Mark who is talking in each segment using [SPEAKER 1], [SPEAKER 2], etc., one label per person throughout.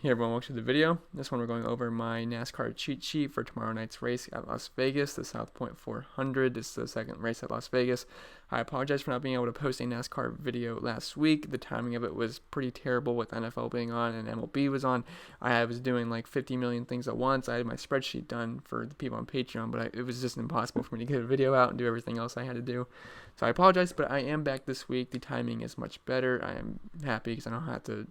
[SPEAKER 1] Hey everyone, welcome to the video. This one we're going over my NASCAR cheat sheet for tomorrow night's race at Las Vegas, the South Point 400. This is the second race at Las Vegas. I apologize for not being able to post a NASCAR video last week. The timing of it was pretty terrible with NFL being on and MLB was on. I was doing like 50 million things at once. I had my spreadsheet done for the people on Patreon, but it was just impossible for me to get a video out and do everything else I had to do. So I apologize, but I am back this week. The timing is much better. I am happy because I don't have to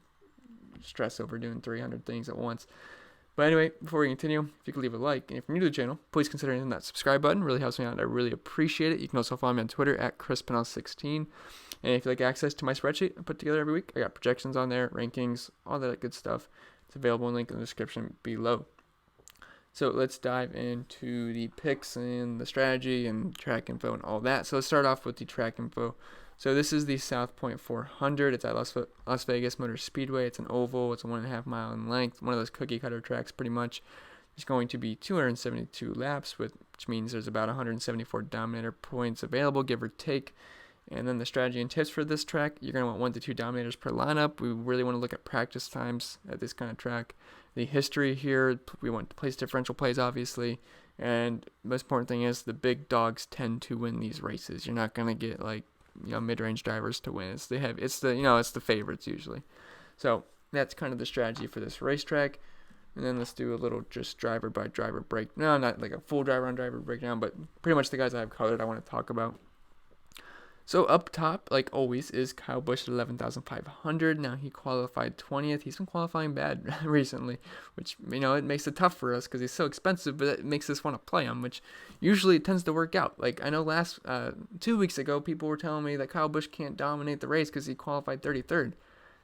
[SPEAKER 1] stress over doing 300 things at once. But anyway, before we continue, if you could leave a like, and if you're new to the channel, please consider hitting that subscribe button. It really helps me out. I really appreciate it. You can also follow me on Twitter at ChrisPennell16. And if you'd like access to my spreadsheet I put together every week, I got projections on there, rankings, all that good stuff. It's available in the link in the description below. So let's dive into the picks and the strategy and track info and all that. So let's start off with the track info. So this is the South Point 400. It's at Las Vegas Motor Speedway. It's an oval. It's a 1.5 mile in length. One of those cookie cutter tracks pretty much. There's going to be 272 laps, which means there's about 174 Dominator points available, give or take. And then the strategy and tips for this track, you're going to want 1 to 2 Dominators per lineup. We really want to look at practice times at this kind of track. The history here, we want place differential plays, obviously. And the most important thing is the big dogs tend to win these races. You're not going to get like mid-range drivers to win. It's the favorites usually. So that's kind of the strategy for this racetrack. And then let's do a little just driver by driver breakdown. No, not like a full driver on driver breakdown, but pretty much the guys I've colored I want to talk about. So up top, like always, is Kyle Busch at 11,500. Now he qualified 20th. He's been qualifying bad recently, which, it makes it tough for us because he's so expensive, but it makes us want to play him, which usually tends to work out. Like I know 2 weeks ago, people were telling me that Kyle Busch can't dominate the race because he qualified 33rd.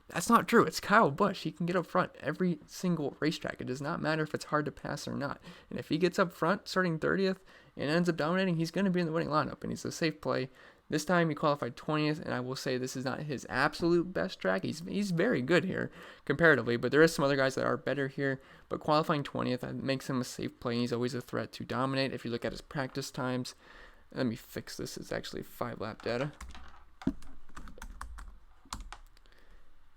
[SPEAKER 1] That's not true. It's Kyle Busch. He can get up front every single racetrack. It does not matter if it's hard to pass or not. And if he gets up front starting 30th and ends up dominating, he's going to be in the winning lineup, and he's a safe play. This time he qualified 20th, and I will say this is not his absolute best track. He's very good here comparatively, but there is some other guys that are better here. But qualifying 20th makes him a safe play. He's always a threat to dominate. If you look at his practice times, let me fix this. It's actually 5-lap data.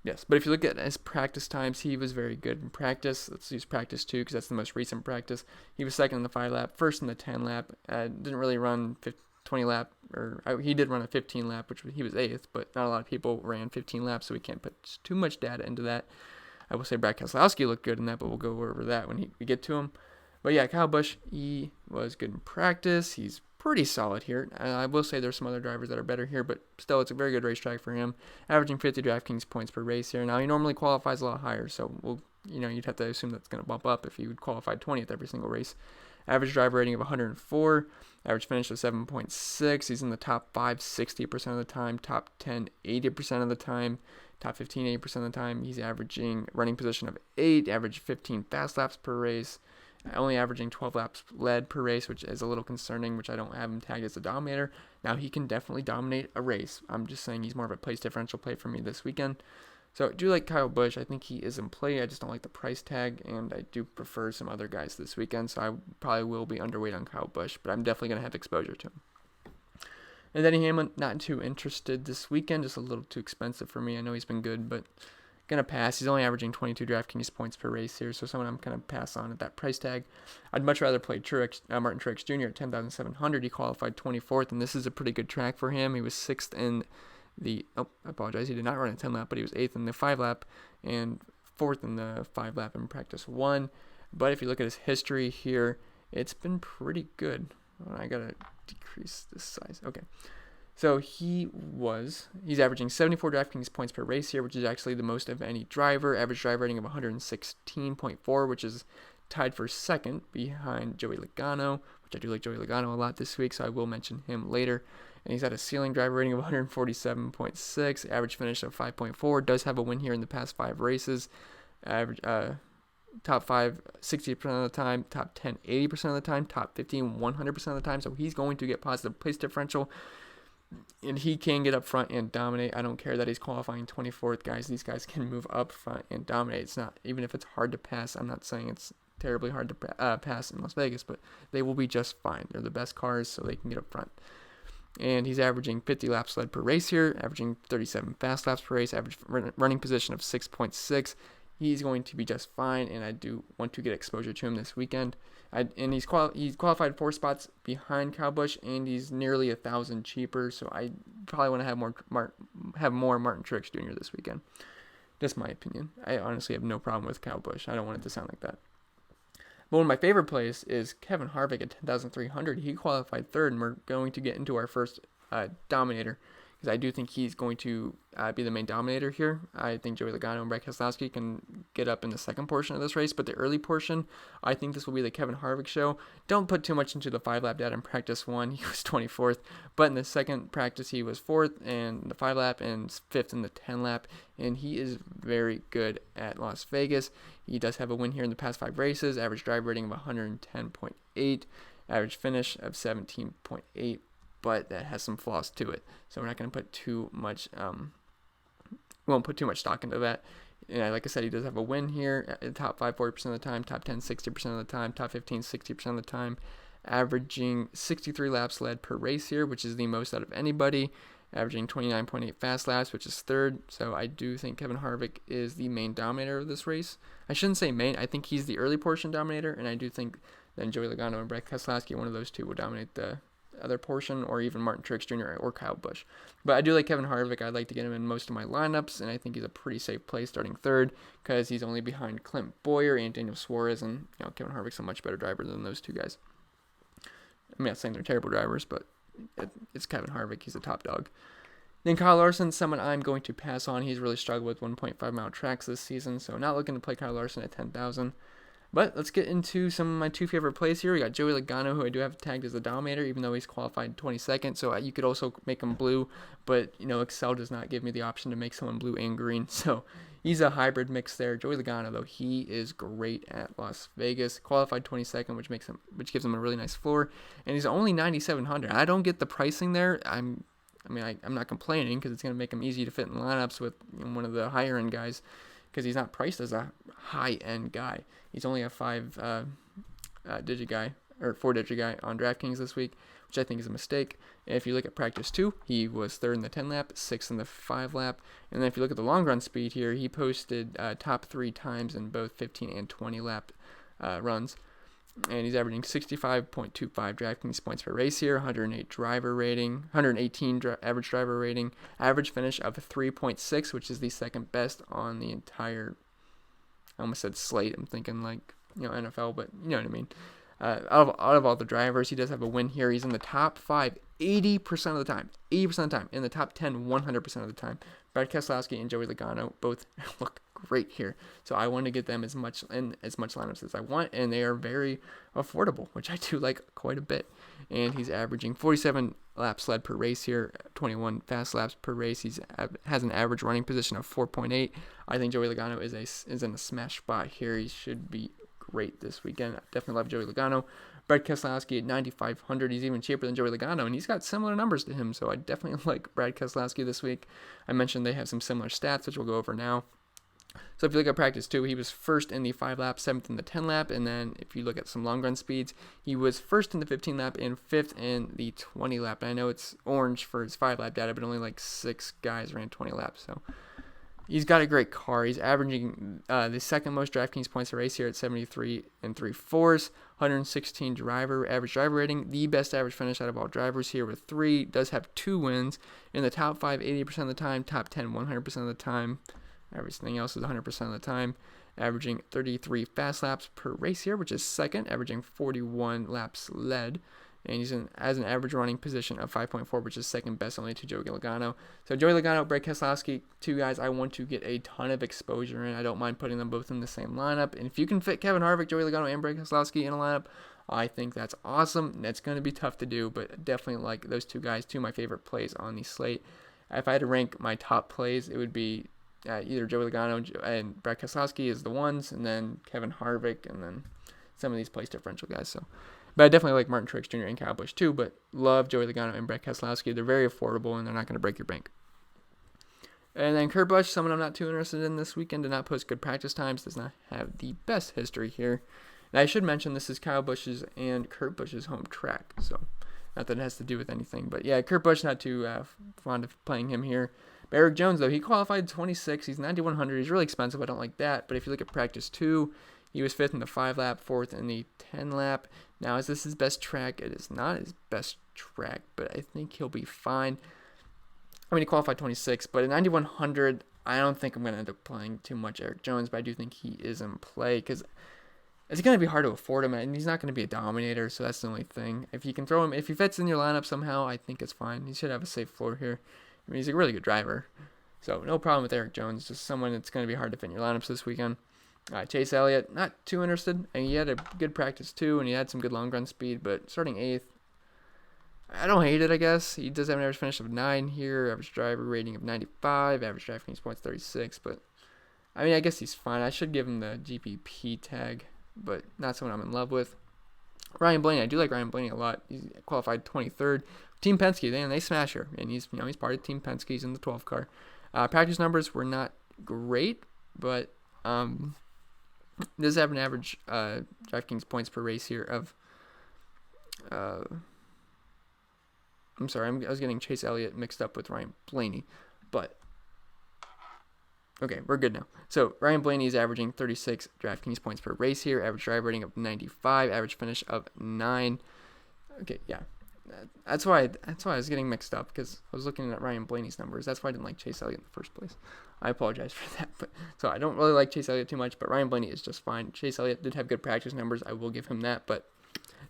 [SPEAKER 1] Yes, but if you look at his practice times, he was very good in practice. Let's use practice 2 because that's the most recent practice. He was second in the 5-lap, first in the 10-lap. Didn't really run 20-lap, he did run a 15-lap, which he was 8th, but not a lot of people ran 15 laps, so we can't put too much data into that. I will say Brad Keselowski looked good in that, but we'll go over that when we get to him. But yeah, Kyle Busch, he was good in practice. He's pretty solid here. I will say there's some other drivers that are better here, but still, it's a very good racetrack for him. Averaging 50 DraftKings points per race here. Now, he normally qualifies a lot higher, so you'd have to assume that's going to bump up if he would qualify 20th every single race. Average driver rating of 104. Average finish of 7.6. He's in the top 5 60% of the time. Top 10 80% of the time. Top 15 80% of the time. He's averaging running position of 8. Average 15 fast laps per race. Only averaging 12 laps led per race, which is a little concerning, which I don't have him tagged as a dominator. Now, he can definitely dominate a race. I'm just saying he's more of a place differential play for me this weekend. So I do like Kyle Busch. I think he is in play. I just don't like the price tag, and I do prefer some other guys this weekend, so I probably will be underweight on Kyle Busch, but I'm definitely going to have exposure to him. And Denny Hamlin, not too interested this weekend, just a little too expensive for me. I know he's been good, but going to pass. He's only averaging 22 DraftKings points per race here, so someone I'm going to pass on at that price tag. I'd much rather play Martin Truex Jr. at 10,700. He qualified 24th, and this is a pretty good track for him. He was 6th in I apologize, he did not run a 10-lap, but he was 8th in the 5-lap and 4th in the 5-lap in practice 1. But if you look at his history here, it's been pretty good. I gotta decrease this size. Okay. So he's averaging 74 DraftKings points per race here, which is actually the most of any driver. Average driver rating of 116.4, which is tied for second behind Joey Logano, which I do like Joey Logano a lot this week, so I will mention him later. And he's at a ceiling driver rating of 147.6, average finish of 5.4. Does have a win here in the past 5 races. Average top 5 60% of the time, top 10 80% of the time, top 15 100% of the time. So he's going to get positive place differential, and he can get up front and dominate. I don't care that he's qualifying 24th, guys. These guys can move up front and dominate. It's not, even if it's hard to pass, I'm not saying it's terribly hard to pass in Las Vegas, but they will be just fine. They're the best cars, so they can get up front. And he's averaging 50 laps led per race here, averaging 37 fast laps per race, average running position of 6.6. he's going to be just fine, and I do want to get exposure to him this weekend. And he's qualified 4 spots behind Kyle Busch, and he's nearly 1,000 cheaper, so I probably want to have more Martin Truex Jr. this weekend. Just my opinion. I honestly have no problem with Kyle Busch. I don't want it to sound like that. But one of my favorite plays is Kevin Harvick at 10,300. He qualified 3rd, and we're going to get into our first dominator, because I do think he's going to be the main dominator here. I think Joey Logano and Brad Keselowski can get up in the second portion of this race, but the early portion, I think this will be the Kevin Harvick show. Don't put too much into the 5-lap data in practice 1. He was 24th, but in the second practice, he was 4th, and the 5-lap, and 5th in the 10-lap, and he is very good at Las Vegas. He does have a win here in the past 5 races, average drive rating of 110.8, average finish of 17.8, but that has some flaws to it. So we're not going to put too much, we won't put too much stock into that. And like I said, he does have a win here at the top 5, 40% of the time, top 10, 60% of the time, top 15, 60% of the time, averaging 63 laps led per race here, which is the most out of anybody, averaging 29.8 fast laps, which is 3rd. So I do think Kevin Harvick is the main dominator of this race. I shouldn't say main. I think he's the early portion dominator, and I do think then Joey Logano and Brad Keselowski, one of those two, will dominate the other portion, or even Martin Truex Jr. or Kyle Busch. But I do like Kevin Harvick. I'd like to get him in most of my lineups, and I think he's a pretty safe play starting 3rd, because he's only behind Clint Bowyer and Daniel Suarez, and Kevin Harvick's a much better driver than those two guys. I'm not saying they're terrible drivers, but it's Kevin Harvick. He's a top dog. Then Kyle Larson, someone I'm going to pass on. He's really struggled with 1.5 mile tracks this season, so not looking to play Kyle Larson at 10,000. But let's get into some of my 2 favorite plays here. We got Joey Logano, who I do have tagged as the dominator, even though he's qualified 22nd. So you could also make him blue, but Excel does not give me the option to make someone blue and green. So he's a hybrid mix there. Joey Logano, though, he is great at Las Vegas. Qualified 22nd, which gives him a really nice floor, and he's only 9,700. I don't get the pricing there. I'm not complaining, because it's going to make him easy to fit in lineups with one of the higher end guys, because he's not priced as a high-end guy. He's only a 5-digit guy, or 4-digit guy on DraftKings this week, which I think is a mistake. And if you look at practice 2, he was 3rd in the 10-lap, 6th in the 5-lap. And then if you look at the long-run speed here, he posted top 3 times in both 15 and 20-lap runs. And he's averaging 65.25 DraftKings points per race here, 118 driver rating, average driver rating, average finish of 3.6, which is the second best on the entire, I almost said slate. I'm thinking like, NFL, but you know what I mean. Out of all the drivers, he does have a win here. He's in the top 5 80% of the time. 80% of the time. In the top 10 100% of the time. Brad Keselowski and Joey Logano both look great here. So I want to get them as much lineups as I want, and they are very affordable, which I do like quite a bit. And he's averaging 47 laps led per race here, 21 fast laps per race. He has an average running position of 4.8. I think Joey Logano is in a smash spot here. He should be great this weekend. I definitely love Joey Logano. Brad Keselowski at 9,500. He's even cheaper than Joey Logano, and he's got similar numbers to him. So I definitely like Brad Keselowski this week. I mentioned they have some similar stats, which we'll go over now. So if you look at practice 2, he was 1st in the 5-lap, 7th in the 10-lap, and then if you look at some long run speeds, he was 1st in the 15-lap and 5th in the 20-lap. And I know it's orange for his 5-lap data, but only like 6 guys ran 20 laps. So he's got a great car. He's averaging the second most DraftKings points a race here at 73 3/4, 116 average driver rating, the best average finish out of all drivers here with 3. Does have 2 wins in the top 5 80% of the time, top 10 100% of the time. Everything else is 100% of the time, averaging 33 fast laps per race here, which is 2nd, averaging 41 laps led. And he's has an average running position of 5.4, which is 2nd best only to Joey Logano. So Joey Logano, Brad Keselowski, 2 guys I want to get a ton of exposure in. I don't mind putting them both in the same lineup. And if you can fit Kevin Harvick, Joey Logano, and Brad Keselowski in a lineup, I think that's awesome. That's going to be tough to do, but definitely like those 2 guys, 2 of my favorite plays on the slate. If I had to rank my top plays, it would be either Joey Logano and Brad Keselowski is the ones, and then Kevin Harvick, and then some of these place differential guys. So, but I definitely like Martin Truex Jr. and Kyle Busch too, but love Joey Logano and Brad Keselowski. They're very affordable, and they're not going to break your bank. And then Kurt Busch, someone I'm not too interested in this weekend, did not post good practice times, does not have the best history here. And I should mention this is Kyle Busch's and Kurt Busch's home track, so not that it has to do with anything. But yeah, Kurt Busch, not too fond of playing him here. But Eric Jones, though, he qualified 26. He's 9,100. He's really expensive. I don't like that. But if you look at practice 2, he was 5th in the 5-lap, 4th in the 10-lap. Now, is this his best track? It is not his best track, but I think he'll be fine. I mean, he qualified 26, but at 9,100, I don't think I'm going to end up playing too much Eric Jones, but I do think he is in play because it's going to be hard to afford him, and he's not going to be a dominator, so that's the only thing. If you can throw him, if he fits in your lineup somehow, I think it's fine. He should have a safe floor here. I mean, he's a really good driver, so no problem with Eric Jones, just someone that's going to be hard to fit in your lineups this weekend. Chase Elliott, not too interested, and he had a good practice too, and he had some good long run speed, but starting 8th, I don't hate it, I guess. He does have an average finish of 9 here, average driver rating of 95, average DraftKings points 36, but I mean, I guess he's fine. I should give him the GPP tag, but not someone I'm in love with. Ryan Blaney, I do like Ryan Blaney a lot. He's qualified 23rd. Team Penske, they smash her, and he's part of Team Penske. He's in the 12 car. Practice numbers were not great, but does have an average DraftKings points per race here of I'm sorry, I was getting Chase Elliott mixed up with Ryan Blaney, but okay, we're good now. So Ryan Blaney is averaging 36 DraftKings points per race here, average driver rating of 95, average finish of 9. Okay, yeah, that's why I was getting mixed up because I was looking at Ryan Blaney's numbers. That's why I didn't like Chase Elliott in the first place. I apologize for that, but so I don't really like Chase Elliott too much, but Ryan Blaney is just fine. Chase Elliott did have good practice numbers. I will give him that, but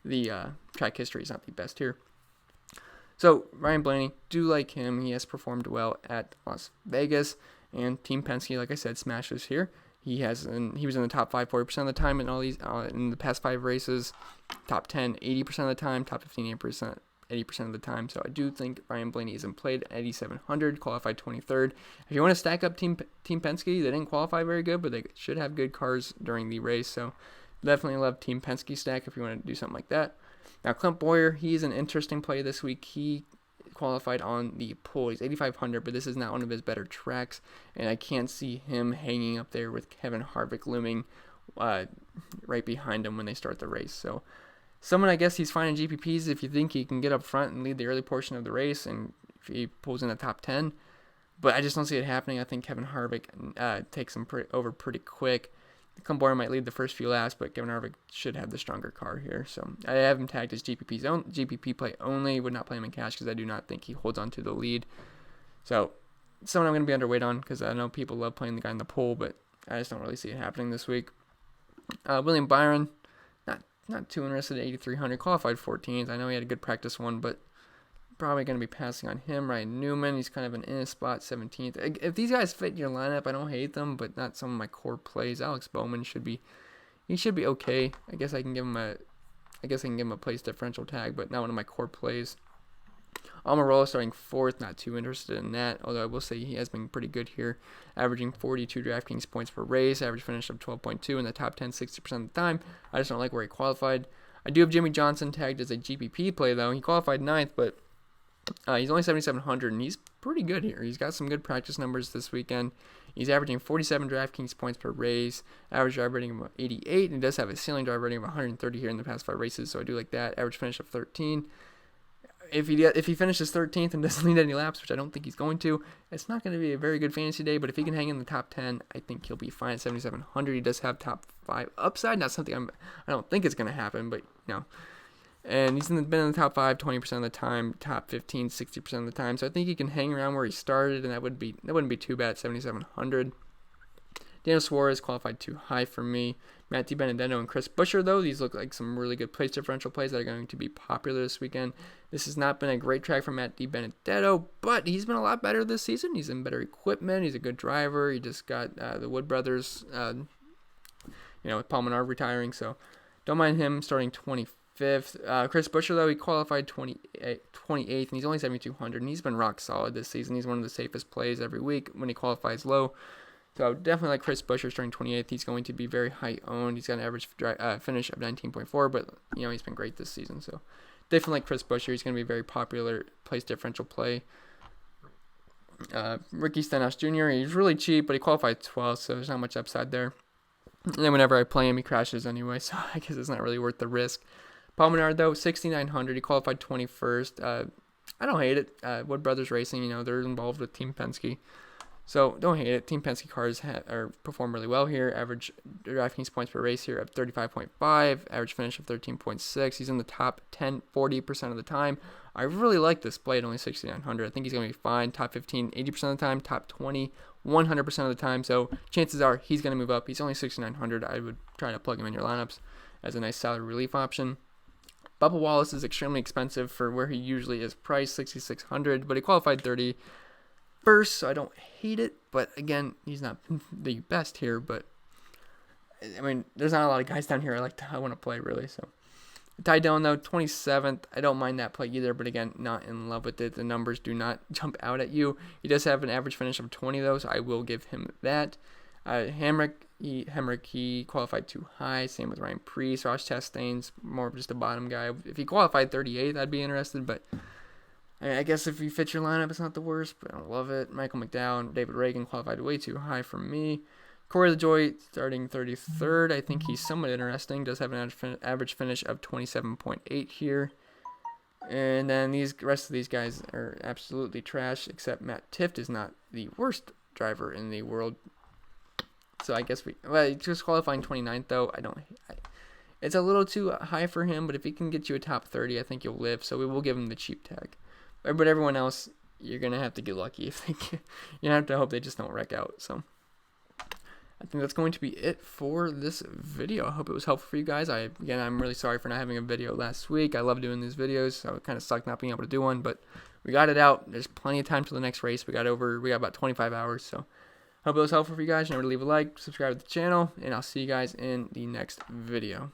[SPEAKER 1] the track history is not the best here. So Ryan Blaney, do like him. He has performed well at Las Vegas, and Team Penske, like I said, smashes here. He was in the top 5 40% of the time in all these in the past 5 races, top 10 80% of the time, top 15 80% of the time. So I do think Ryan Blaney is in play at 8,700, qualified 23rd. If you want to stack up Team Penske, they didn't qualify very good, but they should have good cars during the race. So definitely love Team Penske stack if you want to do something like that. Now, Clint Boyer, he's an interesting play this week. He qualified on the pole. He's 8,500, but this is not one of his better tracks, and I can't see him hanging up there with Kevin Harvick looming right behind him when they start the race. So someone, I guess he's fine in GPPs if you think he can get up front and lead the early portion of the race, and if he pulls in the top 10. But I just don't see it happening. I think Kevin Harvick takes him over pretty quick. Clint Boyer might lead the first few laps, but Kevin Harvick should have the stronger car here. So I have him tagged as GPP play only. Would not play him in cash because I do not think he holds on to the lead. So someone I'm going to be underweight on because I know people love playing the guy in the pole, but I just don't really see it happening this week. William Byron, not too interested at 8,300. Qualified 14th. I know he had a good practice one, but probably going to be passing on him. Ryan Newman, he's kind of in a spot, 17th. If these guys fit in your lineup, I don't hate them, but not some of my core plays. Alex Bowman should be okay. I guess I can give him a place differential tag, but not one of my core plays. Almirola starting 4th, not too interested in that, although I will say he has been pretty good here, averaging 42 DraftKings points per race, average finish of 12.2 in the top 10 60% of the time. I just don't like where he qualified. I do have Jimmy Johnson tagged as a GPP play, though. He qualified 9th, but he's only 7,700, and he's pretty good here. He's got some good practice numbers this weekend. He's averaging 47 DraftKings points per race, average driver rating of 88, and he does have a ceiling driver rating of 130 here in the past 5 races, so I do like that. Average finish of 13. If he finishes 13th and doesn't lead any laps, which I don't think he's going to, it's not going to be a very good fantasy day, but if he can hang in the top 10, I think he'll be fine at 7,700. He does have top 5 upside, not something I don't think it's going to happen, but and he's been in the top 5 20% of the time, top 15 60% of the time. So I think he can hang around where he started, and that wouldn't be too bad at 7,700. Daniel Suarez qualified too high for me. Matt DiBenedetto and Chris Buescher, though, these look like some really good place differential plays that are going to be popular this weekend. This has not been a great track for Matt DiBenedetto, but he's been a lot better this season. He's in better equipment. He's a good driver. He just got the Wood brothers, with Paul Menard retiring, so don't mind him starting 25th. Chris Buescher, though, he qualified 28th, and he's only 7,200, and he's been rock solid this season. He's one of the safest plays every week when he qualifies low. So definitely like Chris Buescher starting 28th. He's going to be very high owned. He's got an average finish of 19.4, but he's been great this season. So definitely like Chris Buescher. He's going to be a very popular place differential play. Ricky Stenhouse Jr., he's really cheap, but he qualified 12th, so there's not much upside there. And then whenever I play him, he crashes anyway, so I guess it's not really worth the risk. Paul Menard, though, 6,900. He qualified 21st. I don't hate it. Wood Brothers Racing, they're involved with Team Penske. So don't hate it. Team Penske cars perform really well here. Average DraftKings points per race here of 35.5. Average finish of 13.6. He's in the top 10, 40% of the time. I really like this play at only 6,900. I think he's going to be fine. Top 15, 80% of the time. Top 20, 100% of the time. So chances are he's going to move up. He's only 6,900. I would try to plug him in your lineups as a nice salary relief option. Bubba Wallace is extremely expensive for where he usually is priced, 6,600, but he qualified 31st, so I don't hate it. But again, he's not the best here. But I mean, there's not a lot of guys down here I want to play really. So Ty Dillon though, 27th. I don't mind that play either, but again, not in love with it. The numbers do not jump out at you. He does have an average finish of 20 though, so I will give him that. Hamrick, he qualified too high. Same with Ryan Preece. Ross Chastain's more of just a bottom guy. If he qualified 38th, I'd be interested. But I guess if you fit your lineup, it's not the worst. But I don't love it. Michael McDowell, David Reagan qualified way too high for me. Corey LaJoie starting 33rd. I think he's somewhat interesting. Does have an average finish of 27.8 here. And then the rest of these guys are absolutely trash, except Matt Tifft is not the worst driver in the world. So I guess just qualifying 29th though. It's a little too high for him, but if he can get you a top 30, I think you'll live. So we will give him the cheap tag. But everyone else, you're gonna have to get lucky if they can. You have to hope they just don't wreck out. So I think that's going to be it for this video. I hope it was helpful for you guys. I'm really sorry for not having a video last week. I love doing these videos, so it kind of sucked not being able to do one, but we got it out. There's plenty of time till the next race. We got about 25 hours, so hope it was helpful for you guys. Remember to leave a like, subscribe to the channel, and I'll see you guys in the next video.